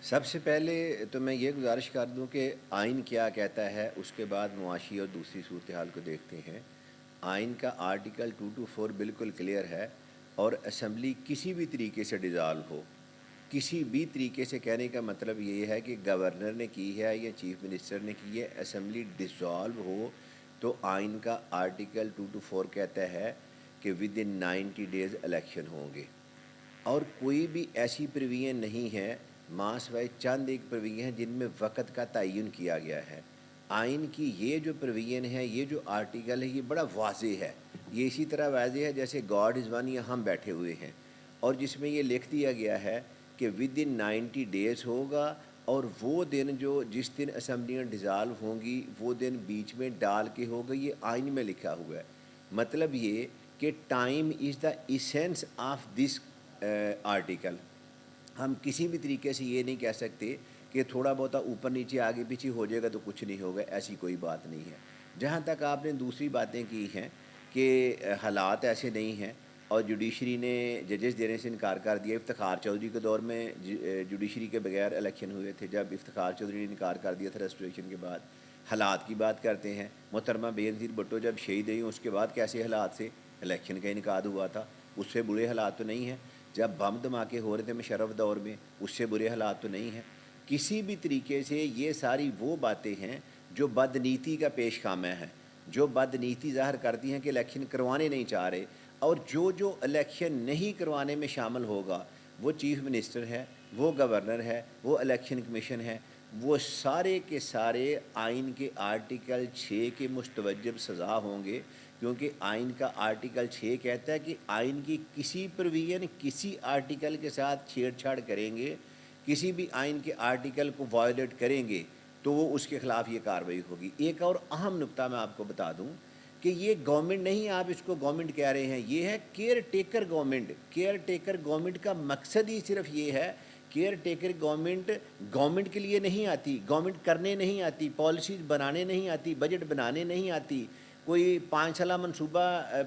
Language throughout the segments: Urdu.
سب سے پہلے تو میں یہ گزارش کر دوں کہ آئین کیا کہتا ہے، اس کے بعد معاشی اور دوسری صورتحال کو دیکھتے ہیں۔ آئین کا آرٹیکل 224 بالکل کلیئر ہے، اور اسمبلی کسی بھی طریقے سے ڈیزالو ہو، کسی بھی طریقے سے کہنے کا مطلب یہ ہے کہ گورنر نے کی ہے یا چیف منسٹر نے کی ہے، اسمبلی ڈیزالو ہو تو آئین کا آرٹیکل 224 کہتا ہے کہ ود ان 90 ڈیز الیکشن ہوں گے۔ اور کوئی بھی ایسی پروین نہیں ہے، ماں سوائے چند ایک پروین ہیں جن میں وقت کا تعین کیا گیا ہے۔ آئین کی یہ جو پروین ہے، یہ جو آرٹیکل ہے، یہ بڑا واضح ہے۔ یہ اسی طرح واضح ہے جیسے گاڈ از ون یا ہم بیٹھے ہوئے ہیں، اور جس میں یہ لکھ دیا گیا ہے کہ ود ان 90 ڈیز ہوگا، اور وہ دن جس دن اسمبلیاں ڈیزالو ہوں گی وہ دن بیچ میں ڈال کے ہوگا۔ یہ آئین میں لکھا ہوا ہے۔ مطلب یہ کہ time is the essence of this article. ہم کسی بھی طریقے سے یہ نہیں کہہ سکتے کہ تھوڑا بہت اوپر نیچے آگے پیچھے ہو جائے گا تو کچھ نہیں ہوگا، ایسی کوئی بات نہیں ہے۔ جہاں تک آپ نے دوسری باتیں کی ہیں کہ حالات ایسے نہیں ہیں، اور جوڈیشری نے ججز دینے سے انکار کر دیا۔ افتخار چودھری کے دور میں جوڈیشری کے بغیر الیکشن ہوئے تھے، جب افتخار چودھری نے انکار کر دیا تھا ریسٹوریشن کے بعد۔ حالات کی بات کرتے ہیں، محترمہ بے نظیر بھٹو جب شہید ہوئی اس کے بعد کیسے حالات سے الیکشن کا انعقاد ہوا تھا؟ اس سے برے حالات تو نہیں ہیں۔ جب بم دھماکے ہو رہے تھے مشرف دور میں، اس سے برے حالات تو نہیں ہیں۔ کسی بھی طریقے سے یہ ساری وہ باتیں ہیں جو بدنیتی کا پیش خامہ ہے، جو بدنیتی ظاہر کرتی ہیں کہ الیکشن کروانے نہیں چاہ رہے، اور جو الیکشن نہیں کروانے میں شامل ہوگا وہ چیف منسٹر ہے، وہ گورنر ہے، وہ الیکشن کمیشن ہے، وہ سارے کے سارے آئین کے آرٹیکل 6 کے مستوجب سزا ہوں گے، کیونکہ آئین کا آرٹیکل 6 کہتا ہے کہ آئین کی کسی پروین کسی آرٹیکل کے ساتھ چھیڑ چھاڑ کریں گے، کسی بھی آئین کے آرٹیکل کو وائلیٹ کریں گے تو وہ اس کے خلاف یہ کارروائی ہوگی۔ ایک اور اہم نقطہ میں آپ کو بتا دوں کہ یہ گورنمنٹ نہیں، آپ اس کو گورنمنٹ کہہ رہے ہیں، یہ ہے care taker government. Care taker government کا مقصد ہی صرف یہ ہے، کیئر ٹیکر گورنمنٹ کے لیے نہیں آتی، گورنمنٹ کرنے نہیں آتی، پالیسیز بنانے نہیں آتی، بجٹ بنانے نہیں آتی، کوئی 5 سالہ منصوبہ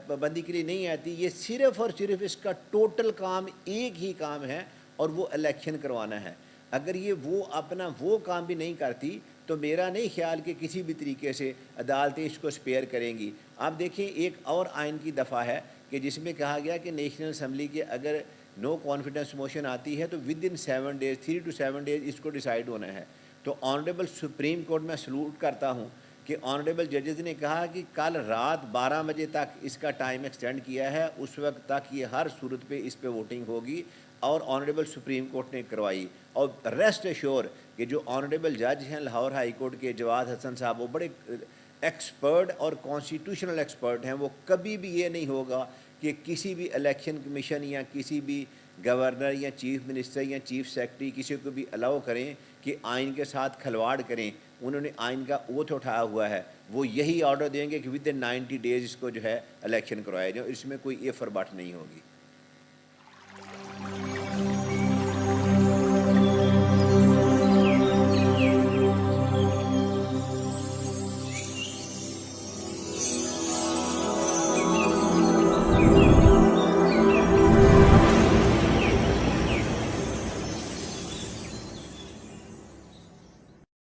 بندی کے لیے نہیں آتی۔ یہ صرف اور صرف اس کا ٹوٹل کام ایک ہی کام ہے، اور وہ الیکشن کروانا ہے۔ اگر یہ وہ اپنا وہ کام بھی نہیں کرتی تو میرا نہیں خیال کہ کسی بھی طریقے سے عدالتیں اس کو سپیئر کریں گی۔ آپ دیکھیں ایک اور آئین کی دفعہ ہے کہ جس میں کہا گیا کہ نیشنل اسمبلی کے اگر نو کانفیڈنس موشن آتی ہے تو within 7 days 3 to 7 days اس کو ڈیسائیڈ ہونا ہے۔ تو آنریبل سپریم کورٹ میں سلوٹ کرتا ہوں کہ آنریبل ججز نے کہا کہ کل رات 12 بجے تک اس کا ٹائم ایکسٹینڈ کیا ہے، اس وقت تک یہ ہر صورت پہ اس پہ ووٹنگ ہوگی، اور آنریبل سپریم کورٹ نے کروائی۔ اور ریسٹ ایشور کہ جو آنریبل جج ہیں لاہور ہائی کورٹ کے جواد حسن صاحب، وہ بڑے ایکسپرٹ اور کانسٹیٹیوشنل ایکسپرٹ ہیں، وہ کبھی بھی یہ نہیں ہوگا کہ کسی بھی الیکشن کمیشن یا کسی بھی گورنر یا چیف منسٹر یا چیف سیکرٹری کسی کو بھی الاؤ کریں کہ آئین کے ساتھ کھلواڑ کریں۔ انہوں نے آئین کا اوتھ اٹھایا ہوا ہے، وہ یہی آرڈر دیں گے کہ ود ان 90 ڈیز اس کو جو ہے الیکشن کروایا جائے، اس میں کوئی ایف اور بٹ نہیں ہوگی۔